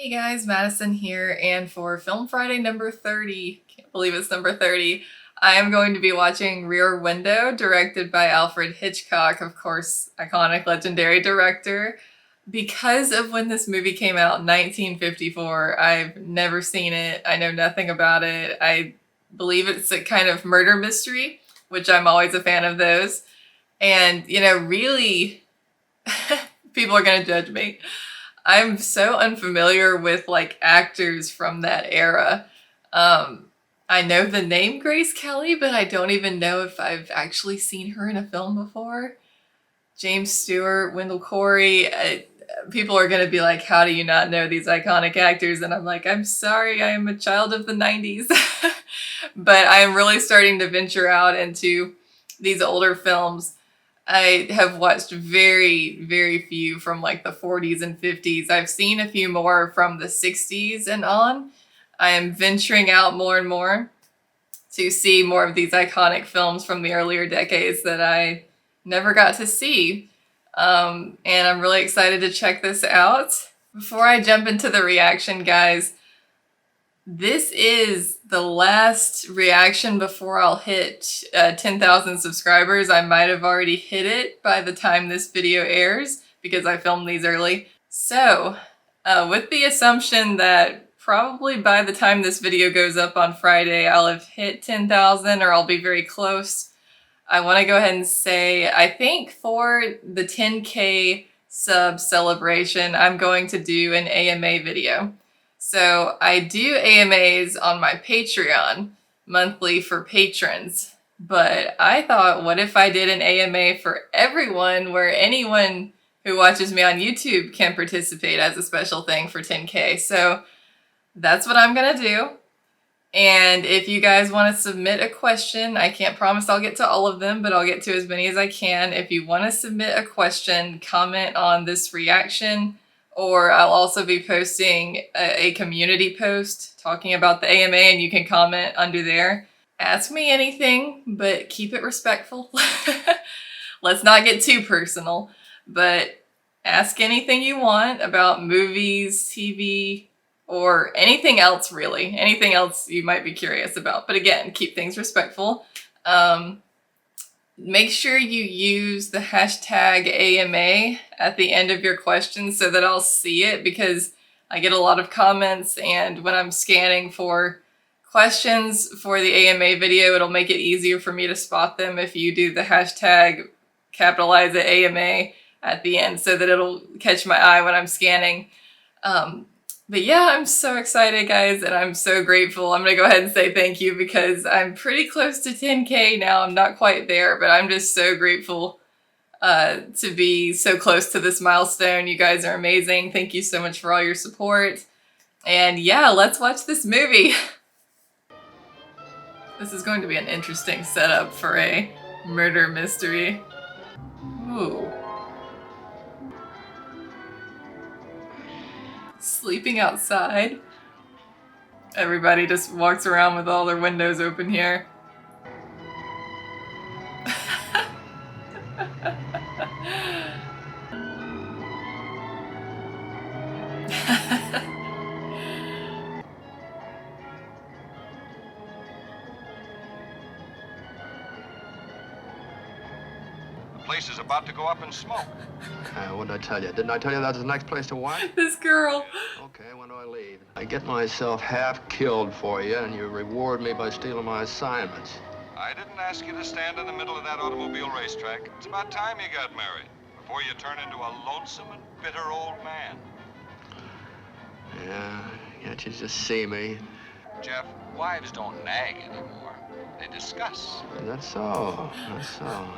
Hey guys, Madison here, and for Film Friday number 30, can't believe it's number 30, I am going to be watching Rear Window, directed by Alfred Hitchcock, of course, iconic, legendary director. Because of when this movie came out in 1954, I've never seen it, I know nothing about it. I believe it's a kind of murder mystery, which I'm always a fan of those. And, really, people are gonna judge me. I'm so unfamiliar with like actors from that era. Um, I know the name Grace Kelly, but I don't even know if I've actually seen her in a film before. James Stewart, Wendell Corey. People are going to be like, how do you not know these iconic actors? And I'm like, I'm sorry, I am a child of the 90s. But I am really starting to venture out into these older films. I have watched very, very few from like the 40s and 50s. I've seen a few more from the 60s and on. I am venturing out more and more to see more of these iconic films from the earlier decades that I never got to see. And I'm really excited to check this out. Before I jump into the reaction, guys, this is the last reaction before I'll hit 10,000 subscribers. I might have already hit it by the time this video airs because I filmed these early. So, with the assumption that probably by the time this video goes up on Friday, I'll have hit 10,000 or I'll be very close. I want to go ahead and say, I think for the 10K sub celebration, I'm going to do an AMA video. So I do AMAs on my Patreon monthly for patrons, but I thought, what if I did an AMA for everyone where anyone who watches me on YouTube can participate as a special thing for 10K? So that's what I'm gonna do. And if you guys want to submit a question, I can't promise I'll get to all of them, but I'll get to as many as I can. If you want to submit a question, comment on this reaction, or I'll also be posting a community post talking about the AMA, and you can comment under there. Ask me anything, but keep it respectful. Let's not get too personal, but ask anything you want about movies, TV, or anything else, really. Anything else you might be curious about. But again, keep things respectful. Make sure you use the hashtag AMA at the end of your questions so that I'll see it, because I get a lot of comments, and when I'm scanning for questions for the AMA video, it'll make it easier for me to spot them if you do the hashtag capitalize it AMA at the end so that it'll catch my eye when I'm scanning. But yeah, I'm so excited, guys, and I'm so grateful. I'm going to go ahead and say thank you because I'm pretty close to 10K now. I'm not quite there, but I'm just so grateful to be so close to this milestone. You guys are amazing. Thank you so much for all your support. And yeah, let's watch this movie. This is going to be an interesting setup for a murder mystery. Ooh. Sleeping outside. Everybody just walks around with all their windows open here. The place is about to go up in smoke. What did I tell you? Didn't I tell you that was the next place to watch? This girl. Okay, when do I leave? I get myself half killed for you, and you reward me by stealing my assignments. I didn't ask you to stand in the middle of that automobile racetrack. It's about time you got married, before you turn into a lonesome and bitter old man. Yeah, can't you just see me? Jeff, wives don't nag anymore. They discuss. That's so. That's so.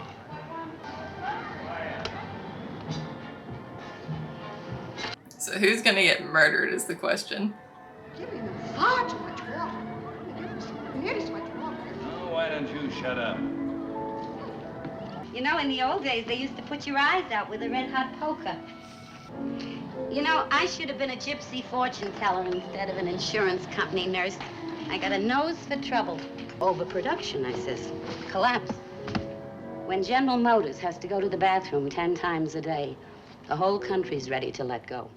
So who's gonna get murdered is the question. Giving them far too much water. You're giving them nearly so much water. Oh, why don't you shut up? You know, in the old days, they used to put your eyes out with a red-hot poker. You know, I should have been a gypsy fortune teller instead of an insurance company nurse. I got a nose for trouble. Overproduction, I says. Collapse. When General Motors has to go to the bathroom 10 times a day, the whole country's ready to let go.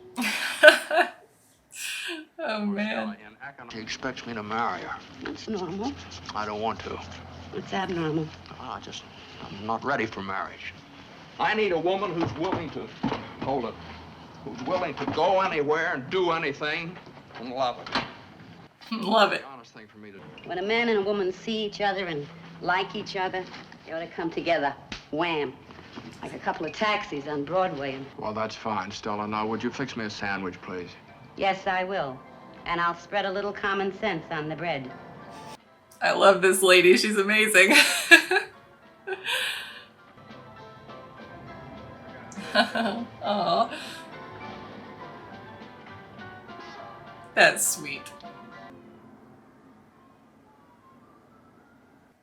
Oh man. She expects me to marry her. That's normal. I don't want to. What's abnormal? I'm not ready for marriage. I need a woman who's willing to, hold it, who's willing to go anywhere and do anything and love it. Love it. The honest thing for me to do. When a man and a woman see each other and like each other, they ought to come together. Wham. Like a couple of taxis on Broadway. Well, that's fine, Stella. Now, would you fix me a sandwich, please? Yes, I will. And I'll spread a little common sense on the bread. I love this lady. She's amazing. Aw. That's sweet.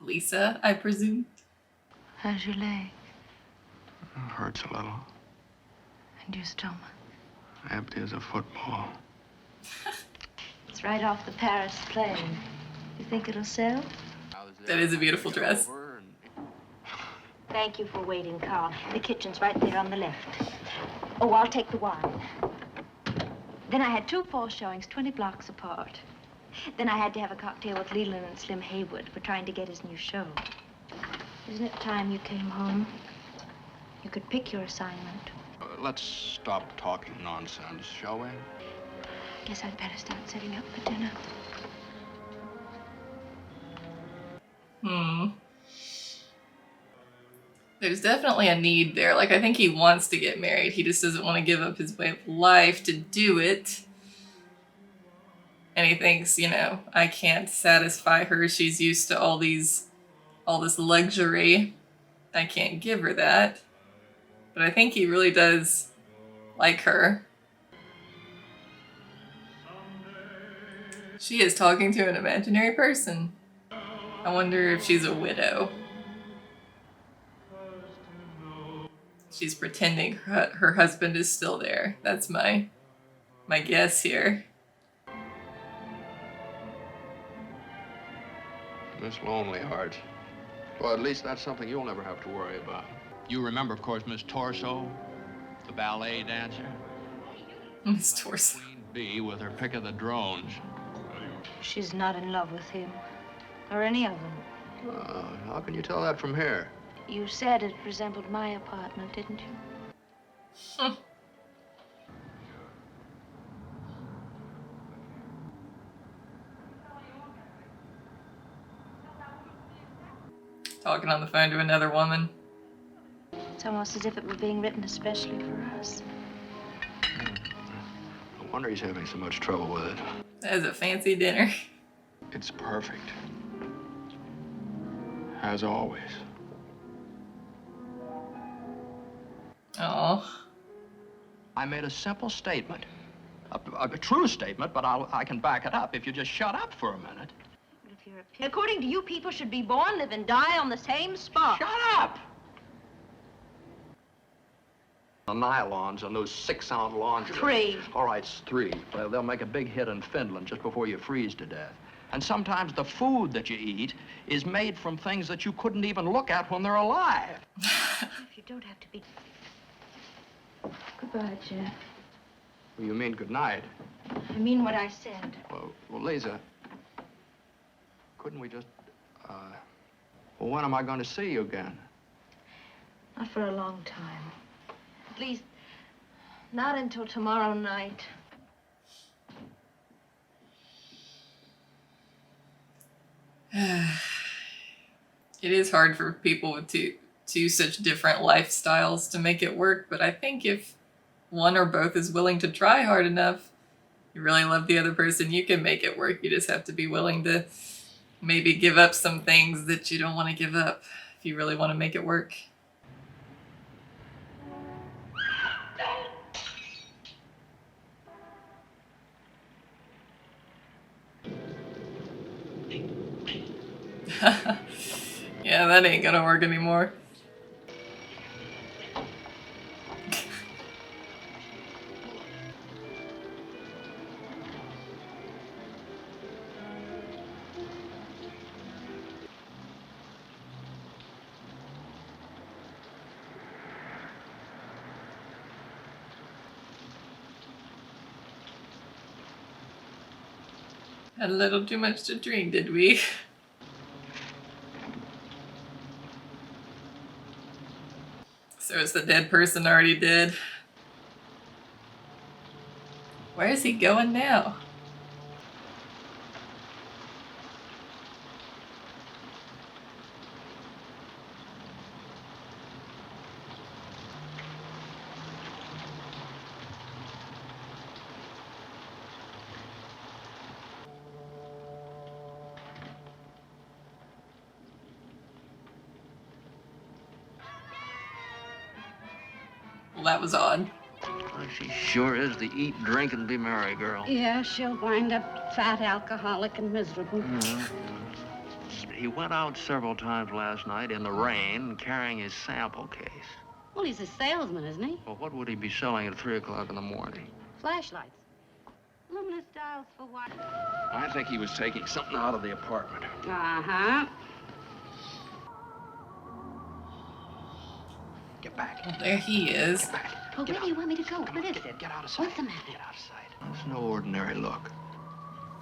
Lisa, I presume? How's your leg It hurts a little. and your stomach? Empty as a football. It's right off the Paris plane. You think it'll sell? That is a beautiful dress. Thank you for waiting, Carl. The kitchen's right there on the left. Oh, I'll take the wine. Then I had 2 false showings 20 blocks apart. Then I had to have a cocktail with Leland and Slim Haywood for trying to get his new show. Isn't it time you came home? You could pick your assignment. Let's stop talking nonsense, shall we? Guess I'd better start setting up for dinner. There's definitely a need there. Like, I think he wants to get married. He just doesn't want to give up his way of life to do it. And he thinks, you know, I can't satisfy her. She's used to all this luxury. I can't give her that. But I think he really does like her. She is talking to an imaginary person. I wonder if she's a widow. She's pretending her husband is still there. That's my guess here. Miss Lonely Hearts. Well, at least that's something you'll never have to worry about. You remember, of course, Miss Torso, the ballet dancer? Miss Torso. Queen Bee with her pick of the drones. She's not in love with him. Or any of them. How can you tell that from here? You said it resembled my apartment, didn't you? Talking on the phone to another woman. It's almost as if it were being written especially for us. No wonder he's having so much trouble with it. That is a fancy dinner. It's perfect. As always. Oh. I made a simple statement. A true statement, but I can back it up if you just shut up for a minute. If you're according to you, people should be born, live, and die on the same spot. Shut up! The nylons on those 6-ounce lingerie. 3. All right, it's 3. Well, they'll make a big hit in Finland just before you freeze to death. And sometimes the food that you eat is made from things that you couldn't even look at when they're alive. If you don't have to be... Goodbye, Jeff. Well, you mean good night? I mean what I said. Well, Lisa, couldn't we just, well, when am I going to see you again? Not for a long time. At least, not until tomorrow night. It is hard for people with two such different lifestyles to make it work, but I think if one or both is willing to try hard enough, you really love the other person, you can make it work. You just have to be willing to maybe give up some things that you don't want to give up if you really want to make it work. Yeah, that ain't gonna work anymore. Had a little too much to drink, did we? So is the dead person already dead? Where is he going now? Well, that was odd. Well, she sure is the eat, drink, and be merry girl. Yeah, she'll wind up fat, alcoholic, and miserable. He went out several times last night in the rain carrying his sample case. Well, he's a salesman, isn't he? Well, what would he be selling at 3 o'clock in the morning? Flashlights. Luminous dials for what? I think he was taking something out of the apartment. Uh-huh. Get back. Well, there he is. Get back. Oh, where do you want me to go? What is it? Get out of sight. What's the matter? Get out of sight. It's no ordinary look.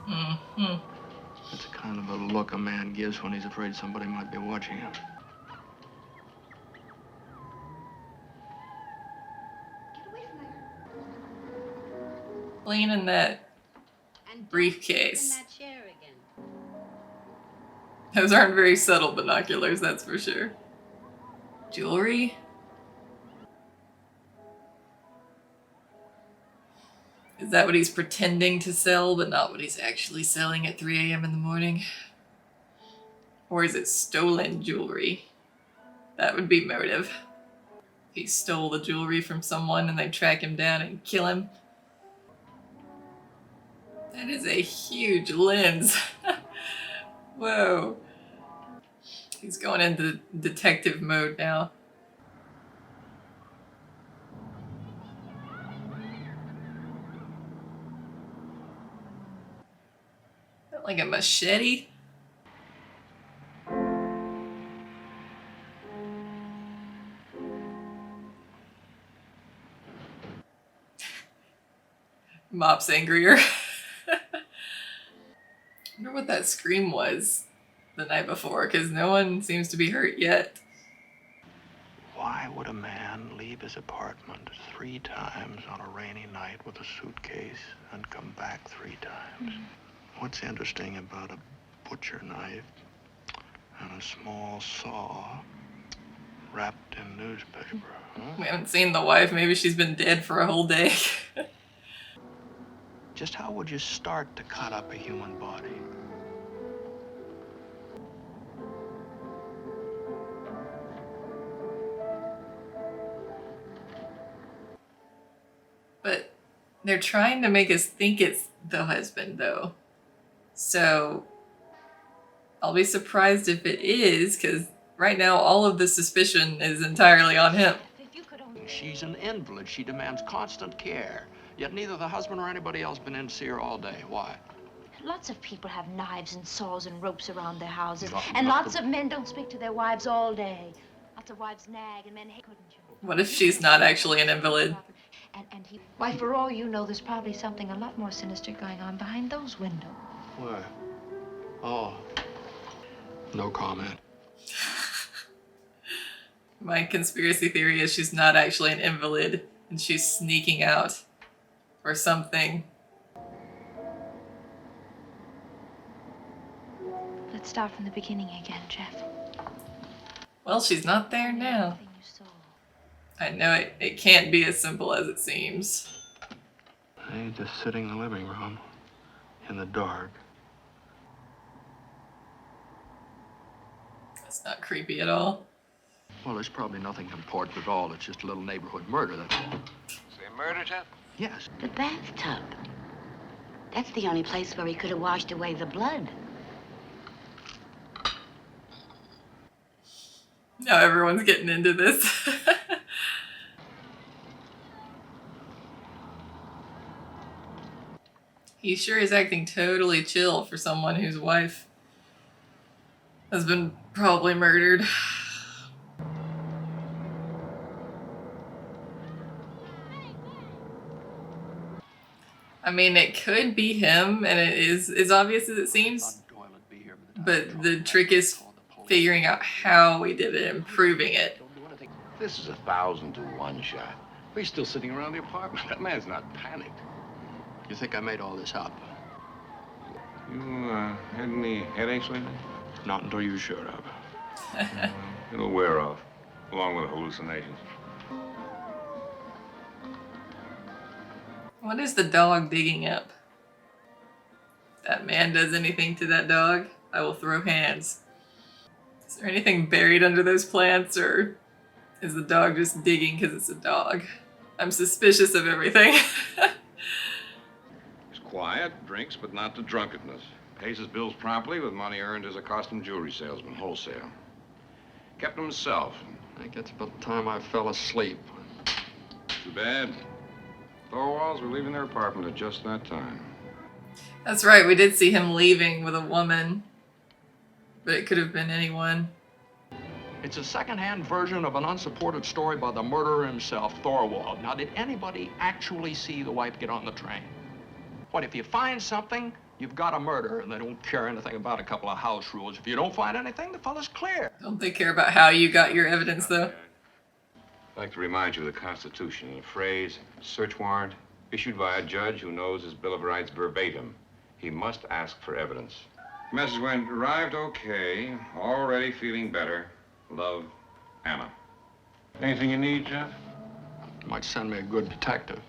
Mm-hmm. It's the kind of a look a man gives when he's afraid somebody might be watching him. Get away from there. Clean in that And don't briefcase. sit in that chair again. Those aren't very subtle binoculars, that's for sure. Jewelry? Is that what he's pretending to sell, but not what he's actually selling at 3 a.m. in the morning? Or is it stolen jewelry? That would be motive. He stole the jewelry from someone and they track him down and kill him. That is a huge lens. Whoa. He's going into detective mode now. Like a machete? Mop's angrier. I wonder what that scream was the night before, because no one seems to be hurt yet. Why would a man leave his apartment 3 times on a rainy night with a suitcase and come back 3 times? What's interesting about a butcher knife and a small saw wrapped in newspaper? Huh? We haven't seen the wife. Maybe she's been dead for a whole day. Just how would you start to cut up a human body? But they're trying to make us think it's the husband, though. So I'll be surprised if it is, because right now all of the suspicion is entirely on him. If you could only... She's an invalid. She demands constant care. Yet neither the husband or anybody else been in to see her all day. Why? Lots of people have knives and saws and ropes around their houses. Not- And not lots the- of men don't speak to their wives all day. Lots of wives nag and men hate, couldn't you? What if she's not actually an invalid? And he... Why, for all you know, there's probably something a lot more sinister going on behind those windows. Where? Oh. No comment. My conspiracy theory is she's not actually an invalid and she's sneaking out or something. Let's start from the beginning again, Jeff. Well, she's not there now. Everything you saw. I know it can't be as simple as it seems. Hey, just sitting in the living room in the dark. That's not creepy at all. Well, there's probably nothing important at all. It's just a little neighborhood murder, that's all. Say murder, Jeff? Yes. The bathtub. That's the only place where he could have washed away the blood. Now everyone's getting into this. He sure is acting totally chill for someone whose wife has been probably murdered. I mean, it could be him, and it is as obvious as it seems. But the trick is figuring out how we did it and proving it. This is 1,000 to 1 shot. He's still sitting around the apartment. That man's not panicked. You think I made all this up? You had any headaches lately? Not until you showed up. It'll wear off, along with hallucinations. What is the dog digging up? If that man does anything to that dog, I will throw hands. Is there anything buried under those plants, or is the dog just digging because it's a dog? I'm suspicious of everything. He's quiet, drinks, but not to drunkenness. Pays his bills promptly with money earned as a costume jewelry salesman, wholesale. Kept him himself. I think it's about the time I fell asleep. Too bad. Thorwalds were leaving their apartment at just that time. That's right, we did see him leaving with a woman. But it could have been anyone. It's a second-hand version of an unsupported story by the murderer himself, Thorwald. Now, did anybody actually see the wife get on the train? What, if you find something, you've got a murderer, and they don't care anything about a couple of house rules. If you don't find anything, the fella's clear. Don't they care about how you got your evidence, though? I'd like to remind you of the Constitution. The phrase, search warrant, issued by a judge who knows his Bill of Rights verbatim. He must ask for evidence. Message went, arrived okay, already feeling better. Love, Anna. Anything you need, Jeff? You might send me a good detective.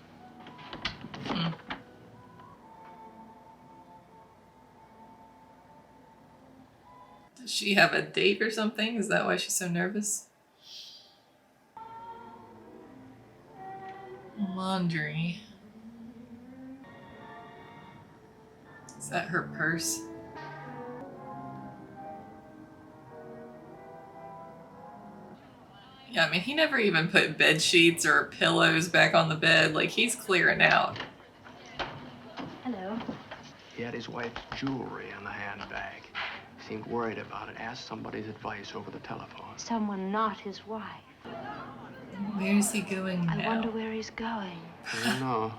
Does she have a date or something? Is that why she's so nervous? Laundry. Is that her purse? Yeah, I mean, he never even put bed sheets or pillows back on the bed. Like, he's clearing out. Hello. He had his wife's jewelry in the handbag. Seemed worried about it. Asked somebody's advice over the telephone. Someone not his wife. Where is he going now? I wonder where he's going. I don't know.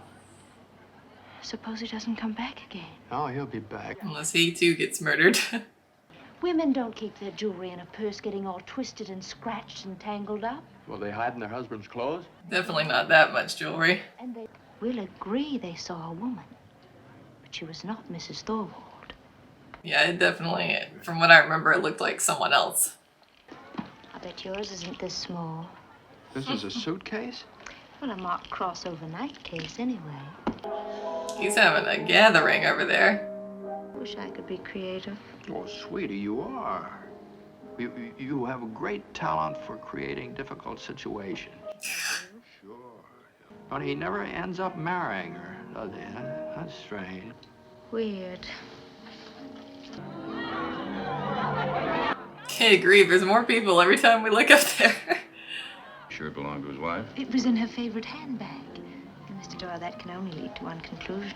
Suppose he doesn't come back again. Oh, he'll be back. Unless he, too, gets murdered. Women don't keep their jewelry in a purse getting all twisted and scratched and tangled up. Will they hide in their husband's clothes? Definitely not that much jewelry. And they will agree they saw a woman. But she was not Mrs. Thorwald. Yeah, it definitely, from what I remember, it looked like someone else. I bet yours isn't this small. This is a suitcase? Well, a marked cross overnight case anyway. He's having a gathering over there. Wish I could be creative. Oh, sweetie, you are. You have a great talent for creating difficult situations. Sure. But he never ends up marrying her, does he? Huh? That's strange. Weird. Can't agree, there's more people every time we look up there. Sure it belonged to his wife? It was in her favorite handbag. And Mr. Doyle, that can only lead to one conclusion.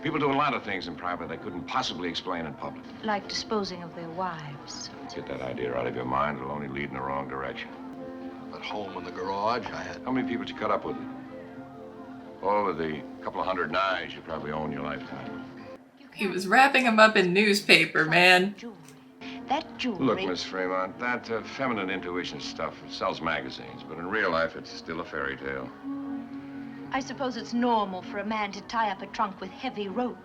People do a lot of things in private they couldn't possibly explain in public. Like disposing of their wives. Get that idea out of your mind. It'll only lead in the wrong direction. At home in the garage, I had... How many people did you cut up with? All of the couple of hundred knives you probably own in your lifetime. He was wrapping him up in newspaper, man. Jewelry. That jewelry... Look, Miss Fremont, that feminine intuition stuff sells magazines, but in real life, it's still a fairy tale. I suppose it's normal for a man to tie up a trunk with heavy rope.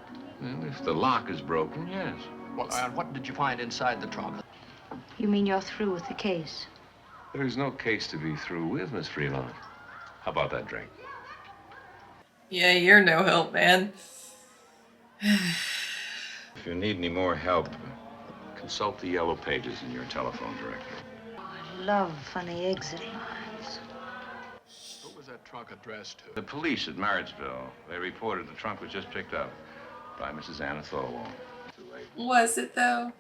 Well, if the lock is broken, yes. Well, what did you find inside the trunk? You mean you're through with the case? There's no case to be through with, Miss Fremont. How about that drink? Yeah, you're no help, man. If you need any more help, consult the yellow pages in your telephone directory. I love funny exit lines. What was that trunk addressed to? The police at Marrittsville, they reported the trunk was just picked up by Mrs. Anna Thorwald. Too late. Was it, though?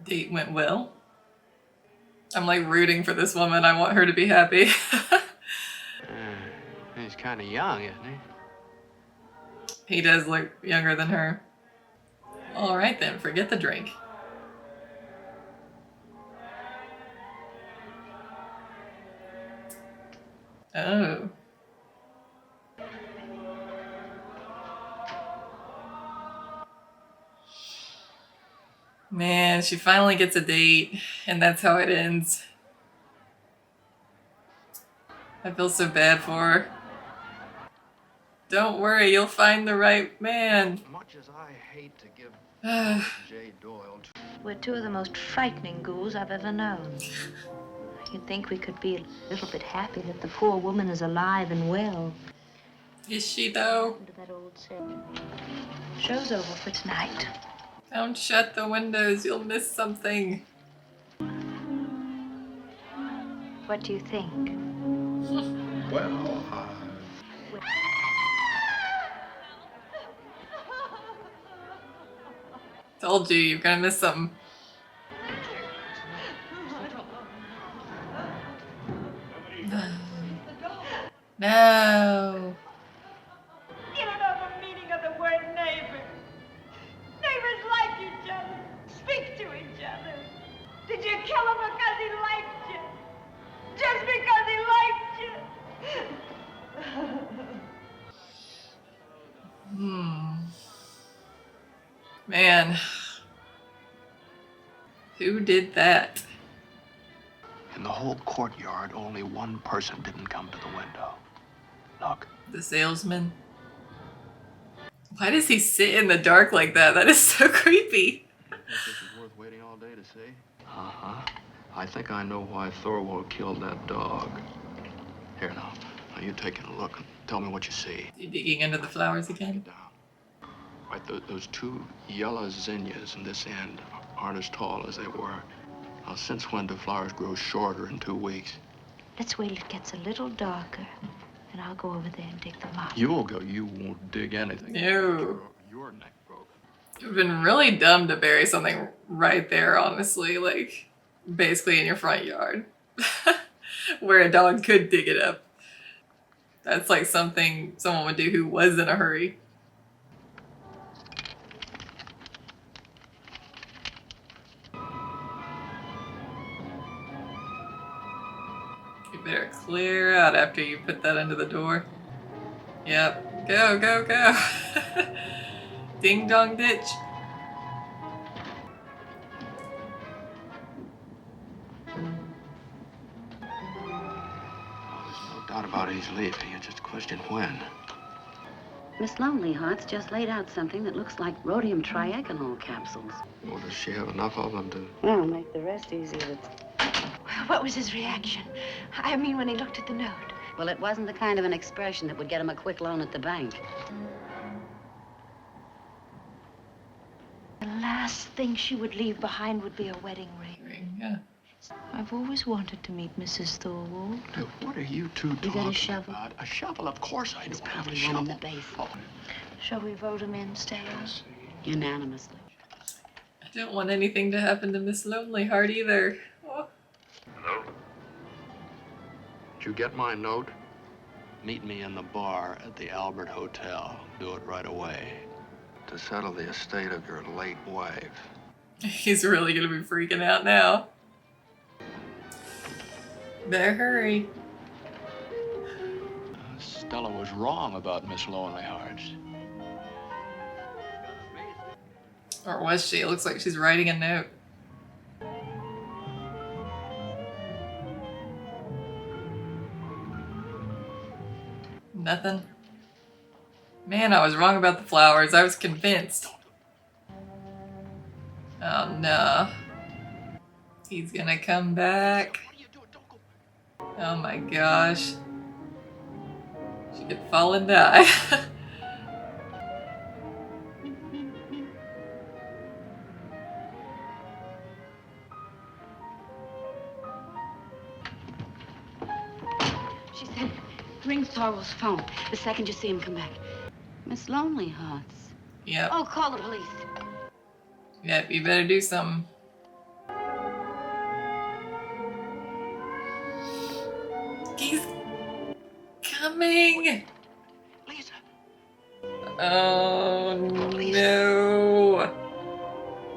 Date went well. I'm like rooting for this woman. I want her to be happy. He's kind of young, isn't he? He does look younger than her. All right then, forget the drink. Oh. Man, she finally gets a date, and that's how it ends. I feel so bad for her. Don't worry, you'll find the right man. Much as I hate to give J. Doyle We're two of the most frightening ghouls I've ever known. You'd think we could be a little bit happy that the poor woman is alive and well. Is she though? Into that old saying. Show's over for tonight. Don't shut the windows, you'll miss something. What do you think? well, Told you, you're gonna miss something. No. You don't know the meaning of the word neighbor. Neighbors like each other, speak to each other. Did you kill him because he liked you? Just because he liked you? Man. Who did that? in the whole courtyard, only one person didn't come to the window. Look. The salesman. Why does he sit in the dark like that? That is so creepy. This is worth waiting all day to see. Uh-huh. I think I know why Thorwald killed that dog. Here now. Now you take a look and tell me what you see. You digging into the flowers again? Down. Right, those two yellow zinnias in this end aren't as tall as they were. Now, since when do flowers grow shorter in 2 weeks? Let's wait till it gets a little darker, and I'll go over there and dig them up. You'll go. You won't dig anything. No. Your neck broken. It would have been really dumb to bury something right there, honestly. Like, basically in your front yard. Where a dog could dig it up. That's like something someone would do who was in a hurry. You better clear out after you put that under the door. Yep. Go, go, go. Ding dong ditch. No doubt about it, he's leaving. It's just a question when. Miss Lonely Hearts just laid out something that looks like rhodium triagonal capsules. Well, does she have enough of them to... Well, make the rest easier. What was his reaction? I mean, when he looked at the note. Well, it wasn't the kind of an expression that would get him a quick loan at the bank. The last thing she would leave behind would be a wedding ring. Yeah. I've always wanted to meet Mrs. Thorwald. Now, what are you two You talking got a shovel? about? A shovel? Of course I There's don't have a probably one in shovel. the basement. Oh, Shall we vote him in, Stella? Unanimously. I don't want anything to happen to Miss Lonely Heart either. Oh. hello? Did you get my note? Meet me in the bar at the Albert Hotel. Do it right away. To settle the estate of your late wife. He's really gonna be freaking out now. Better hurry. Stella was wrong about Miss Lonely Hearts. Or was she? It looks like she's writing a note. Nothing. Man, I was wrong about the flowers. I was convinced. Oh no. He's gonna come back. Oh my gosh. She could fall and die. She said, ring Thorwald's phone the second you see him come back. Miss Lonely Hearts. Yep. Oh, call the police. Yep, you better do something. He's coming! Lisa! Oh no!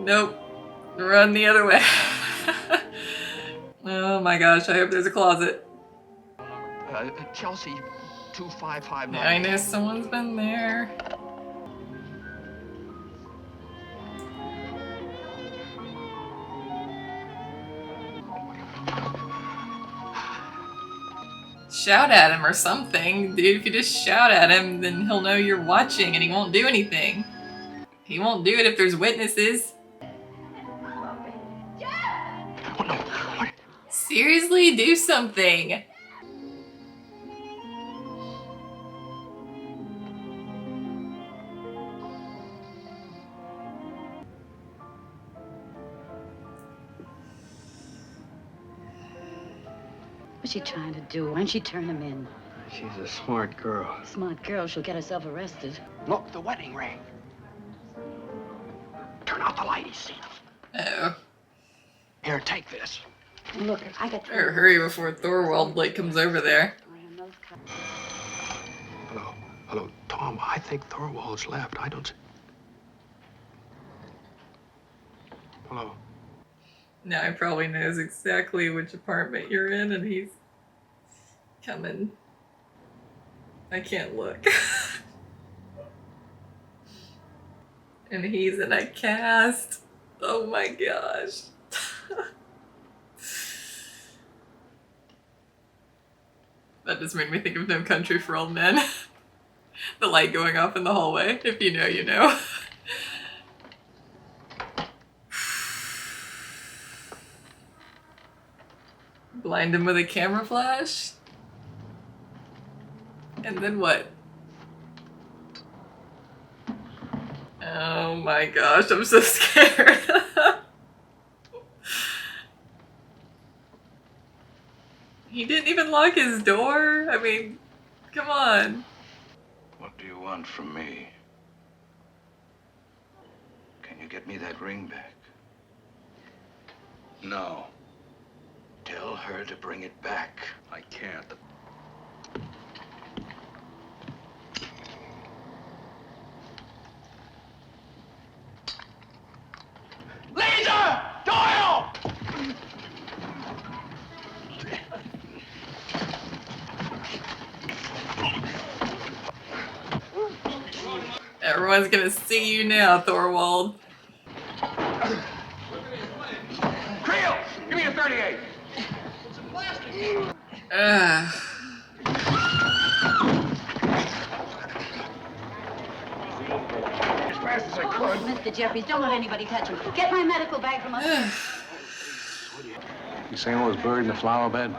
Nope. Run the other way. Oh my gosh, I hope there's a closet. Chelsea 2559. Yeah, I know someone's been there. Shout at him or something. Dude, if you just shout at him, then he'll know you're watching and he won't do anything. He won't do it if there's witnesses. Oh, no. What? Seriously, do something. What's she trying to do? Why don't she turn him in? She's a smart girl. Smart girl, she'll get herself arrested. Look, the wedding ring. Turn out the light, he's seen him. Uh-oh. Here, take this. Look, I got to... Better hurry before Thorwald, like, comes over there. Hello. Hello, Tom. I think Thorwald's left. I don't see... Hello. Now he probably knows exactly which apartment you're in and he's coming. I can't look. And he's in a cast. Oh my gosh. That just made me think of No Country for Old Men. The light going off in the hallway. If you know, you know. Blind him with a camera flash? And then what? Oh my gosh, I'm so scared. He didn't even lock his door? I mean, come on. What do you want from me? Can you get me that ring back? No. Tell her to bring it back. I can't. Lisa! Doyle! Everyone's gonna see you now, Thorwald. Creel! Give me a 38! Ugh. As fast as I could. Mr. Jeffries, don't let anybody touch him. Get my medical bag from up. You saying it was buried in the flower bed?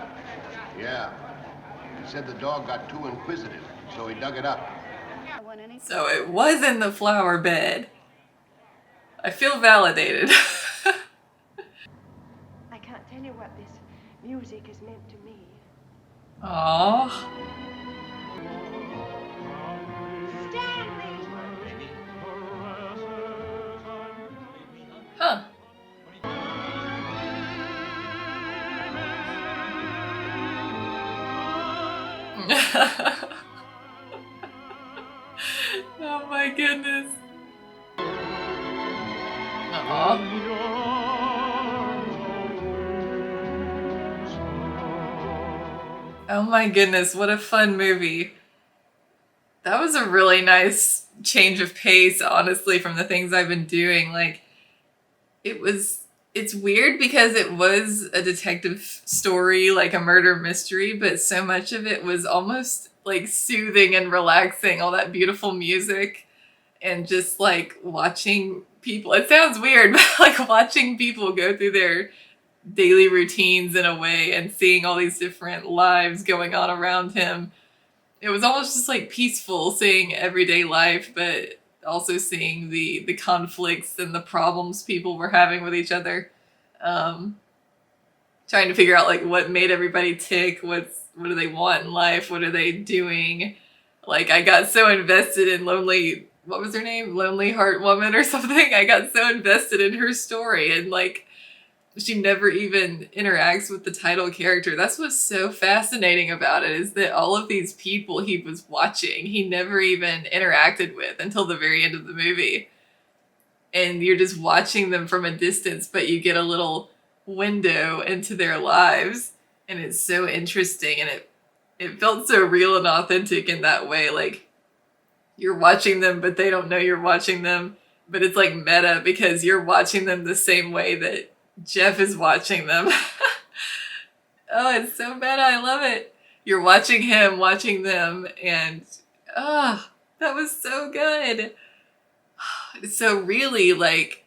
Yeah. He said the dog got too inquisitive, so he dug it up. So it was in the flower bed. I feel validated. I can't tell you what this music has meant to me. Aww. Stanley! Huh. Oh my goodness. Oh my goodness, what a fun movie. That was a really nice change of pace, honestly, from the things I've been doing. Like, it's weird because it was a detective story, like a murder mystery, but so much of it was almost like soothing and relaxing, all that beautiful music and just like watching people. It sounds weird, but like watching people go through their daily routines in a way and seeing all these different lives going on around him. It was almost just like peaceful seeing everyday life, but also seeing the conflicts and the problems people were having with each other. Trying to figure out like what made everybody tick, what do they want in life, what are they doing. Like I got so invested in what was her name? Lonely Heart Woman or something. I got so invested in her story and like she never even interacts with the title character. That's what's so fascinating about it, is that all of these people he was watching, he never even interacted with until the very end of the movie. And you're just watching them from a distance, but you get a little window into their lives. And it's so interesting. And it felt so real and authentic in that way. Like, you're watching them, but they don't know you're watching them. But it's like meta because you're watching them the same way that Jeff is watching them. Oh, it's so meta. I love it. You're watching him, watching them, and that was so good. So really, like,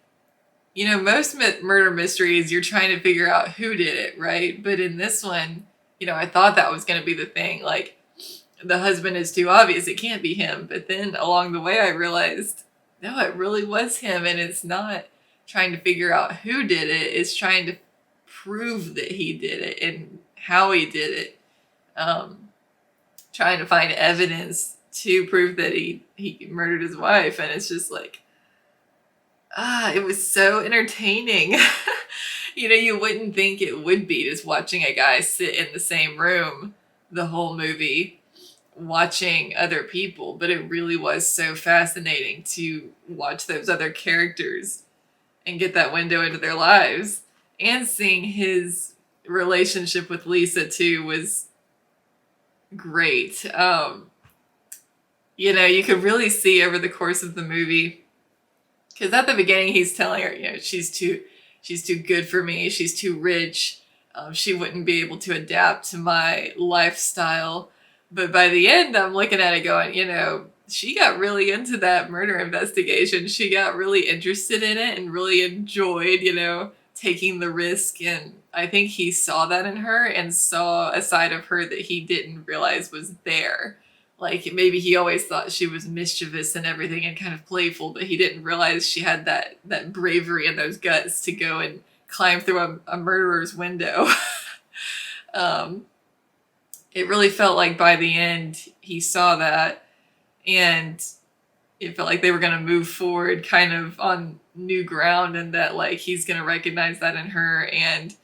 most murder mysteries, you're trying to figure out who did it, right? But in this one, I thought that was going to be the thing. Like, the husband is too obvious. It can't be him. But then along the way, I realized, no, it really was him. And it's not trying to figure out who did it. It's trying to prove that he did it and how he did it. Trying to find evidence to prove that he murdered his wife. And it's just like, it was so entertaining. You wouldn't think it would be, just watching a guy sit in the same room the whole movie watching other people, but it really was so fascinating to watch those other characters and get that window into their lives. And seeing his relationship with Lisa too was great. You could really see over the course of the movie, because at the beginning he's telling her, she's too good for me, she's too rich, she wouldn't be able to adapt to my lifestyle. But by the end, I'm looking at it going, she got really into that murder investigation. She got really interested in it and really enjoyed, taking the risk. And I think he saw that in her and saw a side of her that he didn't realize was there. Like, maybe he always thought she was mischievous and everything and kind of playful, but he didn't realize she had that bravery and those guts to go and climb through a murderer's window. It really felt like by the end he saw that, and it felt like they were going to move forward kind of on new ground, and that like he's going to recognize that in her, and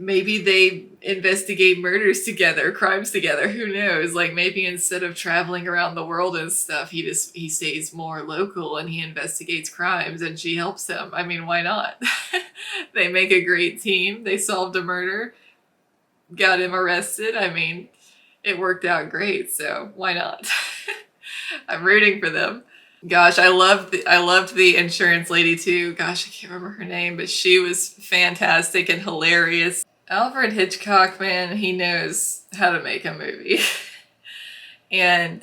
maybe they investigate murders together, crimes together. Who knows? Like, maybe instead of traveling around the world and stuff, he stays more local and he investigates crimes and she helps him. I mean, why not? They make a great team. They solved a murder, got him arrested. I mean, it worked out great, so why not? I'm rooting for them. Gosh, I loved the insurance lady too. Gosh, I can't remember her name, but she was fantastic and hilarious. Alfred Hitchcock, man, he knows how to make a movie. And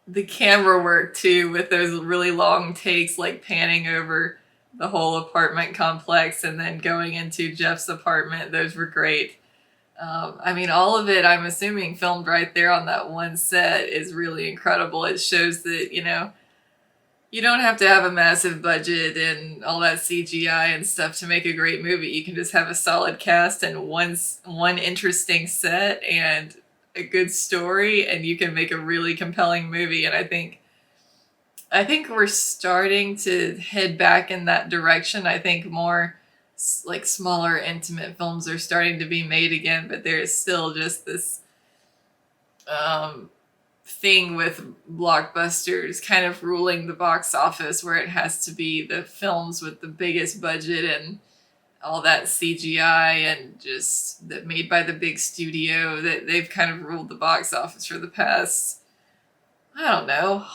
the camera work too, with those really long takes, like panning over the whole apartment complex and then going into Jeff's apartment, those were great. All of it, I'm assuming, filmed right there on that one set is really incredible. It shows that, you don't have to have a massive budget and all that CGI and stuff to make a great movie. You can just have a solid cast and one interesting set and a good story, and you can make a really compelling movie. And I think we're starting to head back in that direction. I think more like smaller, intimate films are starting to be made again, but there's still just this thing with blockbusters kind of ruling the box office, where it has to be the films with the biggest budget and all that CGI and just that made by the big studio, that they've kind of ruled the box office for the past, I don't know,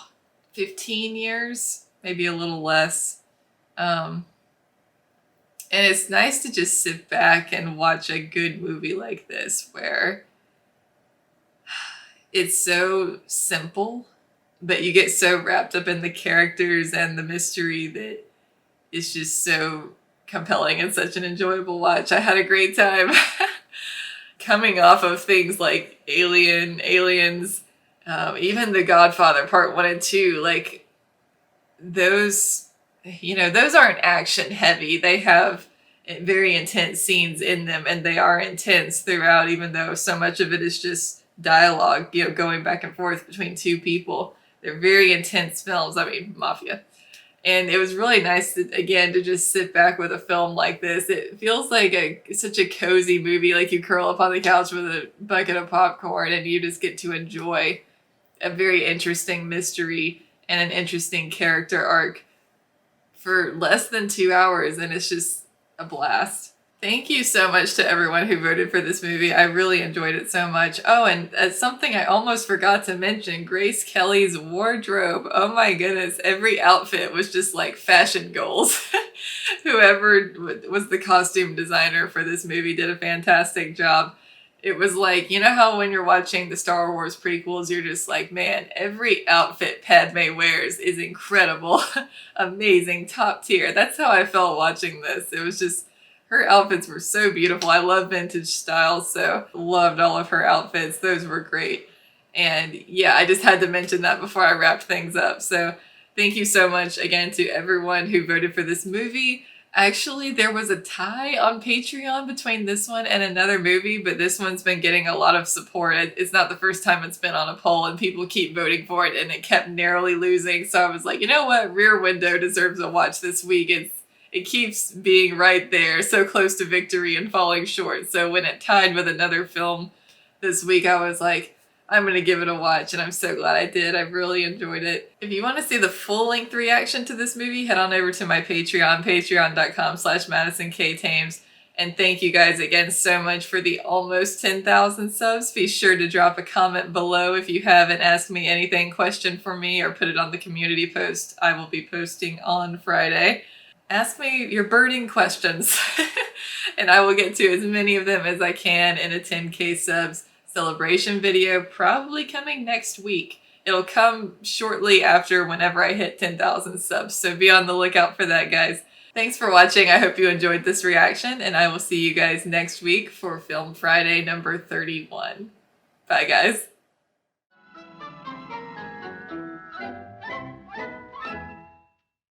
15 years, maybe a little less. And it's nice to just sit back and watch a good movie like this, where it's so simple, but you get so wrapped up in the characters and the mystery that it's just so compelling and such an enjoyable watch. I had a great time coming off of things like Aliens, even The Godfather Part 1 and 2, like those aren't action heavy. They have very intense scenes in them, and they are intense throughout, even though so much of it is just dialogue, going back and forth between two people. They're very intense films. Mafia. And it was really nice to just sit back with a film like this. It feels like such a cozy movie, like you curl up on the couch with a bucket of popcorn and you just get to enjoy a very interesting mystery and an interesting character arc for less than 2 hours, and it's just a blast. Thank you so much to everyone who voted for this movie. I really enjoyed it so much. Oh, and something I almost forgot to mention, Grace Kelly's wardrobe. Oh my goodness, every outfit was just like fashion goals. Whoever was the costume designer for this movie did a fantastic job. It was like, you know how when you're watching the Star Wars prequels, you're just like, man, every outfit Padme wears is incredible. Amazing, top tier. That's how I felt watching this. It was just, her outfits were so beautiful. I love vintage style, so loved all of her outfits. Those were great. And yeah, I just had to mention that before I wrapped things up. So thank you so much again to everyone who voted for this movie. Actually, there was a tie on Patreon between this one and another movie, but this one's been getting a lot of support. It's not the first time it's been on a poll, and people keep voting for it, and it kept narrowly losing. So I was like, you know what? Rear Window deserves a watch this week. It keeps being right there, so close to victory and falling short. So when it tied with another film this week, I was like, I'm going to give it a watch, and I'm so glad I did. I really enjoyed it. If you want to see the full-length reaction to this movie, head on over to my Patreon, patreon.com/MadisonKTames. And thank you guys again so much for the almost 10,000 subs. Be sure to drop a comment below if you have an Ask Me Anything question for me, or put it on the community post I will be posting on Friday. Ask me your burning questions, and I will get to as many of them as I can in a 10K subs celebration video, probably coming next week. It'll come shortly after whenever I hit 10,000 subs, so be on the lookout for that, guys. Thanks for watching. I hope you enjoyed this reaction, and I will see you guys next week for Film Friday number 31. Bye, guys.